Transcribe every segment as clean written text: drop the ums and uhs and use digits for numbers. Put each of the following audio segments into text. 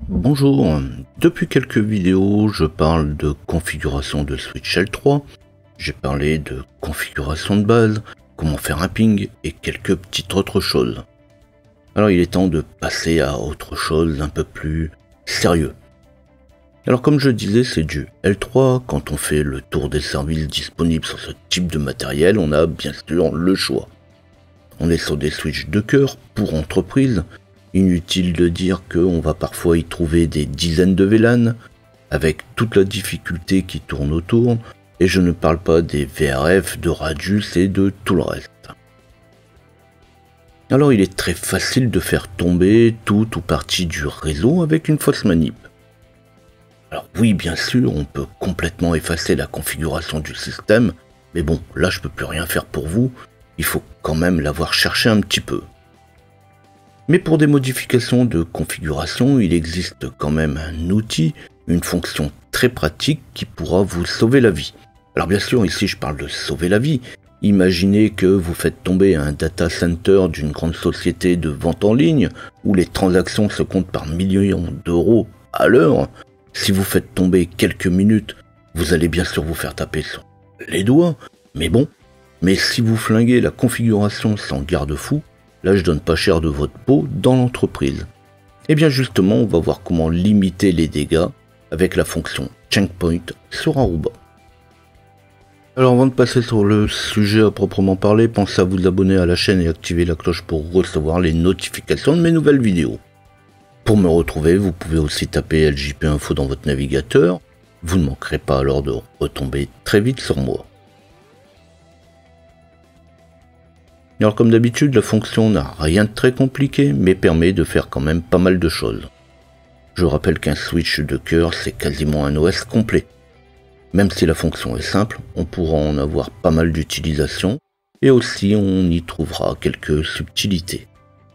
Bonjour, depuis quelques vidéos je parle de configuration de Switch L3, j'ai parlé de configuration de base, comment faire un ping et quelques petites autres choses. Alors il est temps de passer à autre chose un peu plus sérieux. Alors comme je disais, c'est du L3, quand on fait le tour des services disponibles sur ce type de matériel, on a bien sûr le choix. On est sur des Switch de cœur pour entreprise. Inutile de dire qu'on va parfois y trouver des dizaines de VLAN, avec toute la difficulté qui tourne autour, et je ne parle pas des VRF, de Radius et de tout le reste. Alors il est très facile de faire tomber tout ou partie du réseau avec une fausse manip. Alors oui, bien sûr, on peut complètement effacer la configuration du système, mais bon, là je peux plus rien faire pour vous, il faut quand même l'avoir cherché un petit peu. Mais pour des modifications de configuration, il existe quand même un outil, une fonction très pratique qui pourra vous sauver la vie. Alors bien sûr, ici je parle de sauver la vie. Imaginez que vous faites tomber un data center d'une grande société de vente en ligne, où les transactions se comptent par millions d'euros à l'heure. Si vous faites tomber quelques minutes, vous allez bien sûr vous faire taper sur les doigts, mais bon. Mais si vous flinguez la configuration sans garde-fou, là je donne pas cher de votre peau dans l'entreprise. Et bien justement, on va voir comment limiter les dégâts avec la fonction Checkpoint sur Aruba. Alors avant de passer sur le sujet à proprement parler, pensez à vous abonner à la chaîne et activer la cloche pour recevoir les notifications de mes nouvelles vidéos. Pour me retrouver, vous pouvez aussi taper LJP Info dans votre navigateur, vous ne manquerez pas alors de retomber très vite sur moi. Alors comme d'habitude, la fonction n'a rien de très compliqué, mais permet de faire quand même pas mal de choses. Je rappelle qu'un switch de cœur, c'est quasiment un OS complet. Même si la fonction est simple, on pourra en avoir pas mal d'utilisation, et aussi on y trouvera quelques subtilités.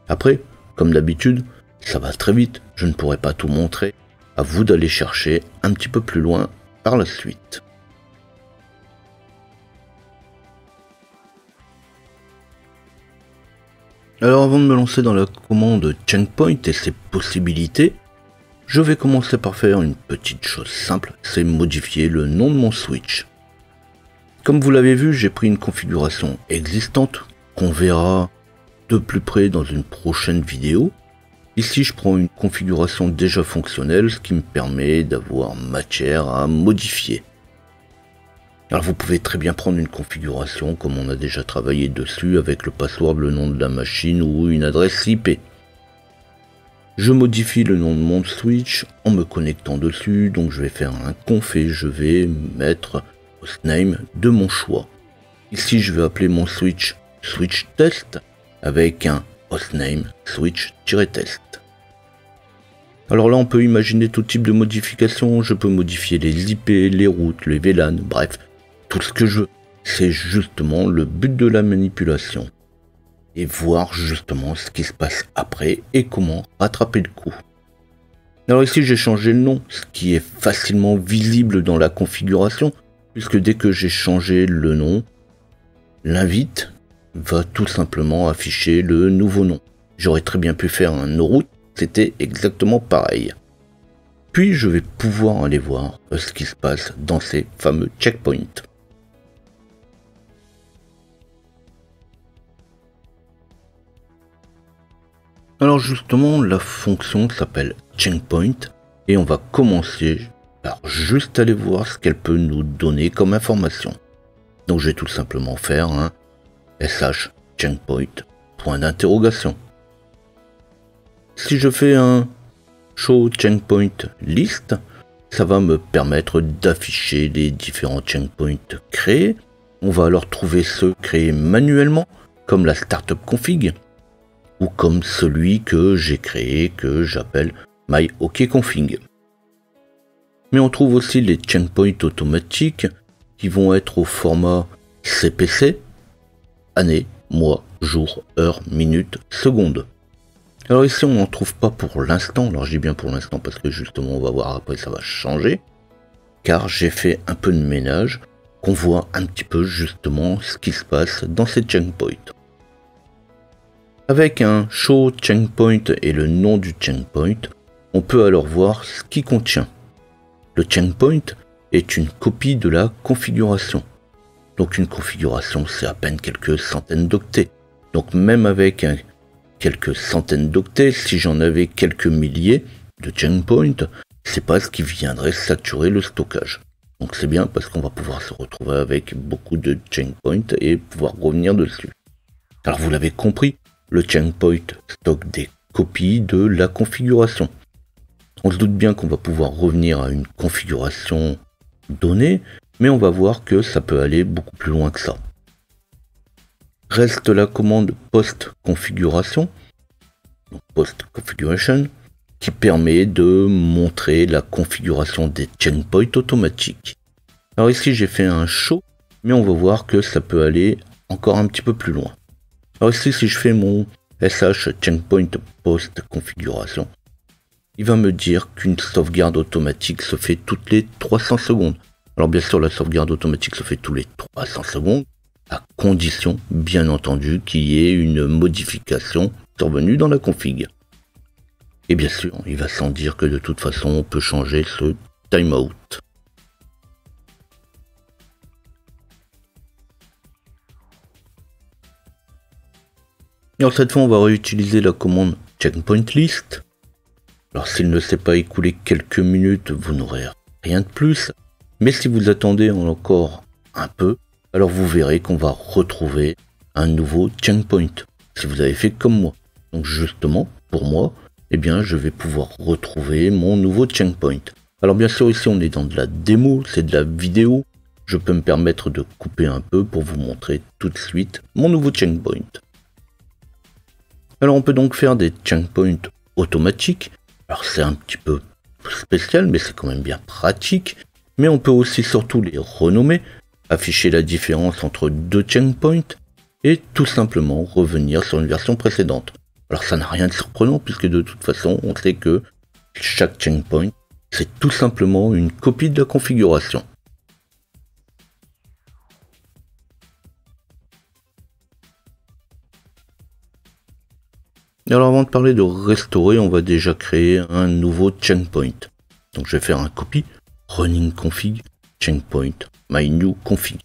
Après, comme d'habitude, ça va très vite, je ne pourrai pas tout montrer, à vous d'aller chercher un petit peu plus loin par la suite. Alors avant de me lancer dans la commande Checkpoint et ses possibilités, je vais commencer par faire une petite chose simple, c'est modifier le nom de mon switch. Comme vous l'avez vu, j'ai pris une configuration existante qu'on verra de plus près dans une prochaine vidéo. Ici je prends une configuration déjà fonctionnelle, ce qui me permet d'avoir matière à modifier. Alors vous pouvez très bien prendre une configuration comme on a déjà travaillé dessus avec le password, le nom de la machine ou une adresse IP. Je modifie le nom de mon switch en me connectant dessus, donc je vais faire un conf et je vais mettre hostname de mon choix. Ici je vais appeler mon switch switch test avec un hostname switch-test. Alors là on peut imaginer tout type de modification, je peux modifier les IP, les routes, les VLAN, bref. Tout ce que je veux, c'est justement le but de la manipulation. Et voir justement ce qui se passe après et comment rattraper le coup. Alors ici j'ai changé le nom, ce qui est facilement visible dans la configuration, puisque dès que j'ai changé le nom, l'invite va tout simplement afficher le nouveau nom. J'aurais très bien pu faire un no route, c'était exactement pareil. Puis je vais pouvoir aller voir ce qui se passe dans ces fameux checkpoints. Alors justement, la fonction s'appelle Checkpoint et on va commencer par juste aller voir ce qu'elle peut nous donner comme information. Donc je vais tout simplement faire un sh checkpoint point d'interrogation. Si je fais un show checkpoint list, ça va me permettre d'afficher les différents checkpoints créés. On va alors trouver ceux créés manuellement, comme la startup config, ou comme celui que j'ai créé, que j'appelle myOKConfig. Mais on trouve aussi les checkpoints automatiques qui vont être au format CPC, année, mois, jour, heure, minute, seconde. Alors ici on n'en trouve pas pour l'instant, alors je dis bien pour l'instant parce que justement on va voir après ça va changer, car j'ai fait un peu de ménage, qu'on voit un petit peu justement ce qui se passe dans ces checkpoints. Avec un show checkpoint et le nom du checkpoint, on peut alors voir ce qu'il contient. Le checkpoint est une copie de la configuration. Donc une configuration, c'est à peine quelques centaines d'octets. Donc même avec quelques centaines d'octets, si j'en avais quelques milliers de checkpoints, c'est pas ce qui viendrait saturer le stockage. Donc c'est bien parce qu'on va pouvoir se retrouver avec beaucoup de checkpoints et pouvoir revenir dessus. Alors vous l'avez compris, le checkpoint stocke des copies de la configuration. On se doute bien qu'on va pouvoir revenir à une configuration donnée, mais on va voir que ça peut aller beaucoup plus loin que ça. Reste la commande post-configuration, post-configuration, qui permet de montrer la configuration des checkpoints automatiques. Alors ici j'ai fait un show, mais on va voir que ça peut aller encore un petit peu plus loin. Alors ici si je fais mon SH checkpoint post-configuration, il va me dire qu'une sauvegarde automatique se fait toutes les 300 secondes. Alors bien sûr, la sauvegarde automatique se fait tous les 300 secondes, à condition, bien entendu, qu'il y ait une modification survenue dans la config. Et bien sûr, il va sans dire que de toute façon, on peut changer ce timeout. Alors cette fois, on va réutiliser la commande checkpoint list. Alors s'il ne s'est pas écoulé quelques minutes, vous n'aurez rien de plus. Mais si vous attendez encore un peu, alors vous verrez qu'on va retrouver un nouveau checkpoint. Si vous avez fait comme moi. Donc justement, pour moi, eh bien je vais pouvoir retrouver mon nouveau checkpoint. Alors bien sûr ici on est dans de la démo, c'est de la vidéo. Je peux me permettre de couper un peu pour vous montrer tout de suite mon nouveau checkpoint. Alors on peut donc faire des checkpoints automatiques. Alors c'est un petit peu spécial, mais c'est quand même bien pratique. Mais on peut aussi surtout les renommer, afficher la différence entre deux checkpoints et tout simplement revenir sur une version précédente. Alors ça n'a rien de surprenant puisque de toute façon on sait que chaque checkpoint c'est tout simplement une copie de la configuration. Alors avant de parler de restaurer, on va déjà créer un nouveau checkpoint. Donc je vais faire un copy, running config, checkpoint, my new config.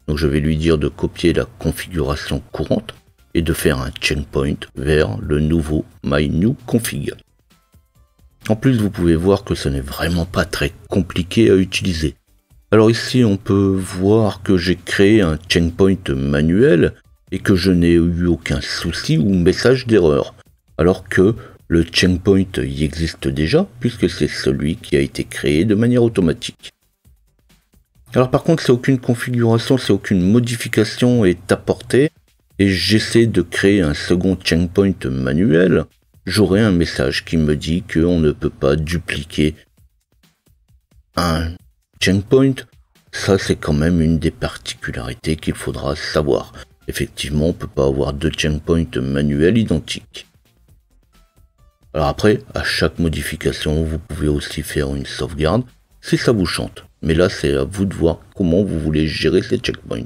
Donc je vais lui dire de copier la configuration courante et de faire un checkpoint vers le nouveau my new config. En plus vous pouvez voir que ce n'est vraiment pas très compliqué à utiliser. Alors ici on peut voir que j'ai créé un checkpoint manuel et que je n'ai eu aucun souci ou message d'erreur. Alors que le checkpoint y existe déjà, puisque c'est celui qui a été créé de manière automatique. Alors par contre, si aucune configuration, si aucune modification est apportée, et j'essaie de créer un second checkpoint manuel, j'aurai un message qui me dit qu'on ne peut pas dupliquer un checkpoint. Ça, c'est quand même une des particularités qu'il faudra savoir. Effectivement, on ne peut pas avoir deux checkpoints manuels identiques. Alors après, à chaque modification, vous pouvez aussi faire une sauvegarde si ça vous chante. Mais là, c'est à vous de voir comment vous voulez gérer ces checkpoints.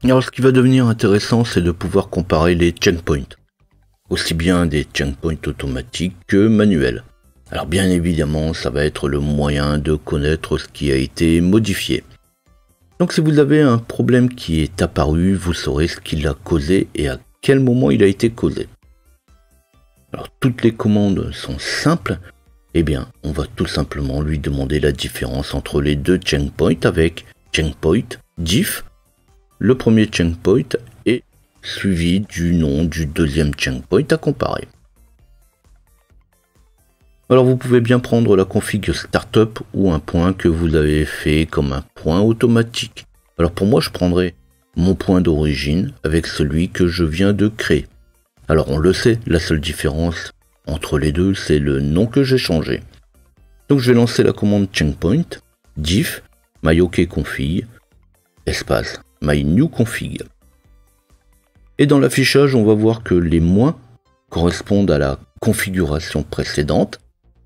Alors ce qui va devenir intéressant, c'est de pouvoir comparer les checkpoints. Aussi bien des checkpoints automatiques que manuels. Alors bien évidemment, ça va être le moyen de connaître ce qui a été modifié. Donc si vous avez un problème qui est apparu, vous saurez ce qui l'a causé et à quel moment il a été causé. Alors toutes les commandes sont simples. Eh bien, on va tout simplement lui demander la différence entre les deux checkpoints avec checkpoint diff. Le premier checkpoint est suivi du nom du deuxième checkpoint à comparer. Alors vous pouvez bien prendre la config startup ou un point que vous avez fait comme un point automatique. Alors pour moi je prendrai mon point d'origine avec celui que je viens de créer. Alors on le sait, la seule différence entre les deux c'est le nom que j'ai changé. Donc je vais lancer la commande checkpoint diff myOkConfig espace myNewConfig. Et dans l'affichage on va voir que les moins correspondent à la configuration précédente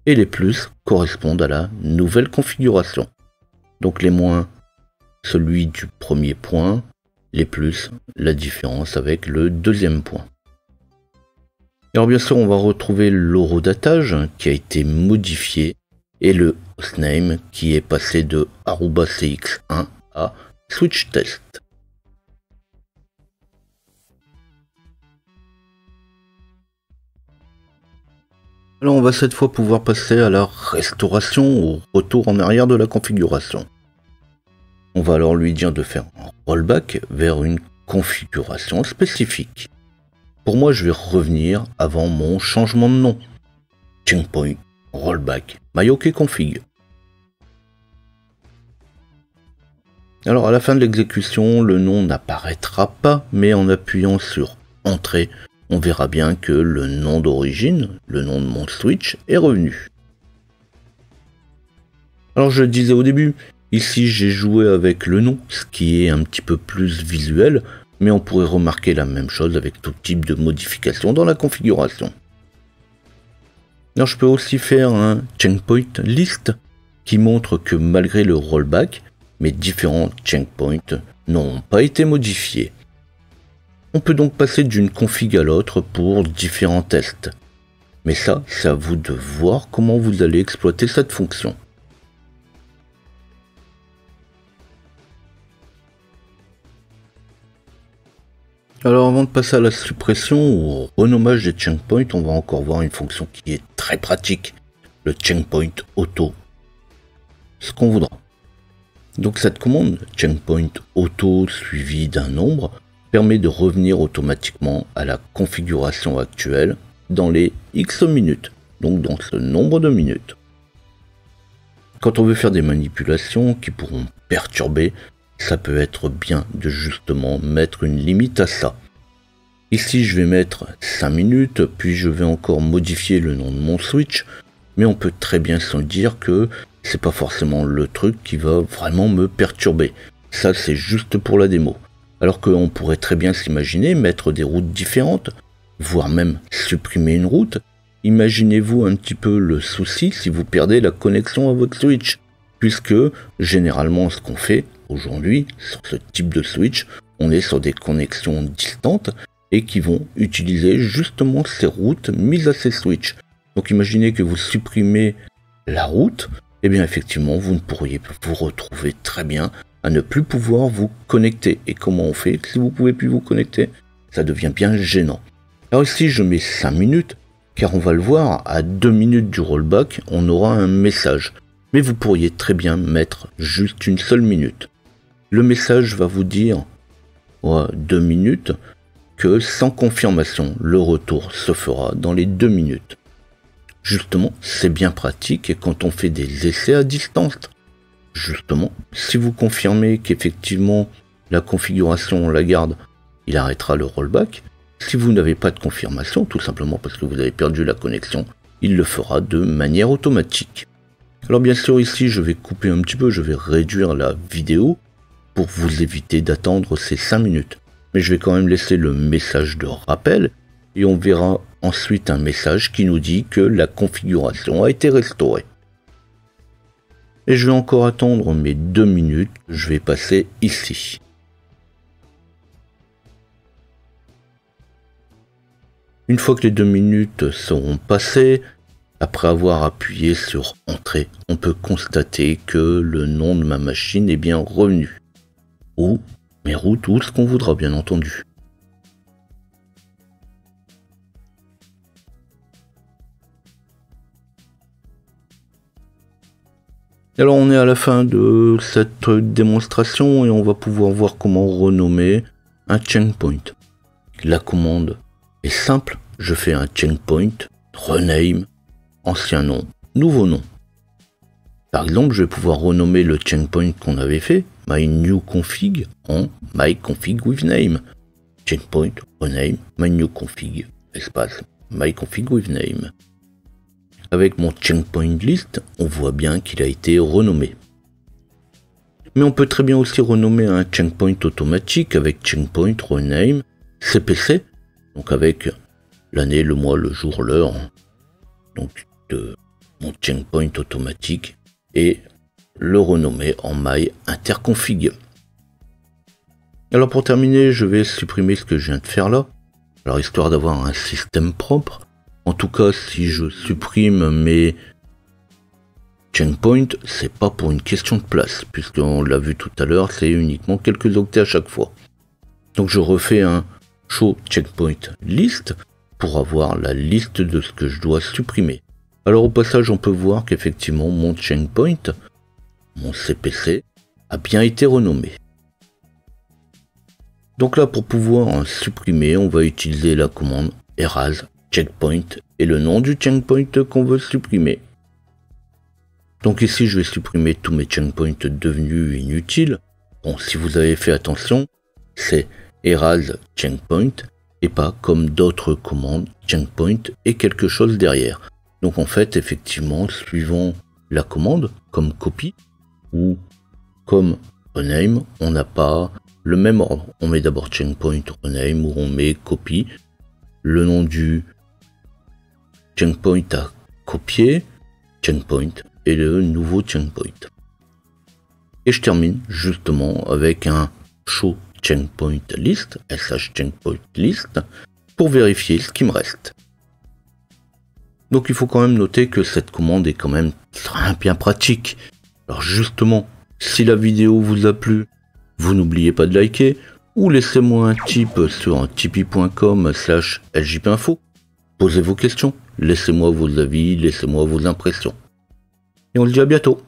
et les plus correspondent à la nouvelle configuration. Donc les moins, celui du premier point, les plus, la différence avec le deuxième point. Alors bien sûr, on va retrouver l'horodatage qui a été modifié et le hostname qui est passé de Aruba CX1 à Switch Test. Alors on va cette fois pouvoir passer à la restauration, au retour en arrière de la configuration. On va alors lui dire de faire un rollback vers une configuration spécifique. Pour moi, je vais revenir avant mon changement de nom. Checkpoint, rollback, myOKConfig. Alors à la fin de l'exécution, le nom n'apparaîtra pas, mais en appuyant sur Entrée, on verra bien que le nom d'origine, le nom de mon switch, est revenu. Alors je le disais au début, ici j'ai joué avec le nom, ce qui est un petit peu plus visuel, mais on pourrait remarquer la même chose avec tout type de modification dans la configuration. Alors je peux aussi faire un checkpoint list qui montre que malgré le rollback, mes différents checkpoints n'ont pas été modifiés. On peut donc passer d'une config à l'autre pour différents tests. Mais ça, c'est à vous de voir comment vous allez exploiter cette fonction. Alors avant de passer à la suppression ou au renommage des checkpoints, on va encore voir une fonction qui est très pratique, le checkpoint auto. Ce qu'on voudra. Donc cette commande, checkpoint auto suivi d'un nombre, permet de revenir automatiquement à la configuration actuelle dans les X minutes, donc dans ce nombre de minutes. Quand on veut faire des manipulations qui pourront perturber, ça peut être bien de justement mettre une limite à ça. Ici je vais mettre 5 minutes, puis je vais encore modifier le nom de mon switch, mais on peut très bien se dire que c'est pas forcément le truc qui va vraiment me perturber. Ça c'est juste pour la démo. Alors qu'on pourrait très bien s'imaginer mettre des routes différentes, voire même supprimer une route. Imaginez-vous un petit peu le souci si vous perdez la connexion à votre switch, puisque généralement ce qu'on fait aujourd'hui sur ce type de switch, on est sur des connexions distantes et qui vont utiliser justement ces routes mises à ces switches. Donc imaginez que vous supprimez la route, et bien effectivement vous ne pourriez vous retrouver très bien à ne plus pouvoir vous connecter. Et comment on fait si vous ne pouvez plus vous connecter? Ça devient bien gênant. Alors ici je mets 5 minutes, car on va le voir, à 2 minutes du rollback, on aura un message. Mais vous pourriez très bien mettre juste une seule minute. Le message va vous dire, 2 minutes, que sans confirmation, le retour se fera dans les 2 minutes. Justement, c'est bien pratique et quand on fait des essais à distance. Justement, si vous confirmez qu'effectivement la configuration on la garde, il arrêtera le rollback. Si vous n'avez pas de confirmation, tout simplement parce que vous avez perdu la connexion, il le fera de manière automatique. Alors bien sûr ici je vais couper un petit peu, je vais réduire la vidéo pour vous éviter d'attendre ces 5 minutes. Mais je vais quand même laisser le message de rappel et on verra ensuite un message qui nous dit que la configuration a été restaurée. Et je vais encore attendre mes 2 minutes, je vais passer ici. Une fois que les 2 minutes seront passées, après avoir appuyé sur Entrée, on peut constater que le nom de ma machine est bien revenu. Ou mes routes, ou ce qu'on voudra bien entendu. Alors on est à la fin de cette démonstration et on va pouvoir voir comment renommer un checkpoint. La commande est simple, je fais un checkpoint, rename, ancien nom, nouveau nom. Par exemple, je vais pouvoir renommer le checkpoint qu'on avait fait, myNewConfig, en myConfigWithName. Checkpoint, rename, myNewConfig, espace, myConfigWithName. Avec mon checkpoint list, on voit bien qu'il a été renommé. Mais on peut très bien aussi renommer un checkpoint automatique avec checkpoint, rename, CPC, donc avec l'année, le mois, le jour, l'heure, donc de mon checkpoint automatique, et le renommer en myInterConfig. Alors pour terminer, je vais supprimer ce que je viens de faire là. Alors histoire d'avoir un système propre. En tout cas, si je supprime mes checkpoints, c'est pas pour une question de place, puisqu'on l'a vu tout à l'heure, c'est uniquement quelques octets à chaque fois. Donc je refais un show checkpoint list pour avoir la liste de ce que je dois supprimer. Alors au passage, on peut voir qu'effectivement mon checkpoint, mon CPC, a bien été renommé. Donc là, pour pouvoir supprimer, on va utiliser la commande erase checkpoint et le nom du checkpoint qu'on veut supprimer. Donc ici, je vais supprimer tous mes checkpoints devenus inutiles. Bon, si vous avez fait attention, c'est erase checkpoint et pas comme d'autres commandes checkpoint et quelque chose derrière. Donc en fait, effectivement, suivant la commande, comme copy ou comme rename, on n'a pas le même ordre. On met d'abord checkpoint rename ou on met copy, le nom du checkpoint à copier, checkpoint et le nouveau checkpoint. Et je termine justement avec un show checkpoint list, sh checkpoint list, pour vérifier ce qui me reste. Donc il faut quand même noter que cette commande est quand même très bien pratique. Alors justement, si la vidéo vous a plu, vous n'oubliez pas de liker ou laissez-moi un tip sur tipeee.com/ljpinfo. Posez vos questions, laissez-moi vos avis, laissez-moi vos impressions. Et on se dit à bientôt.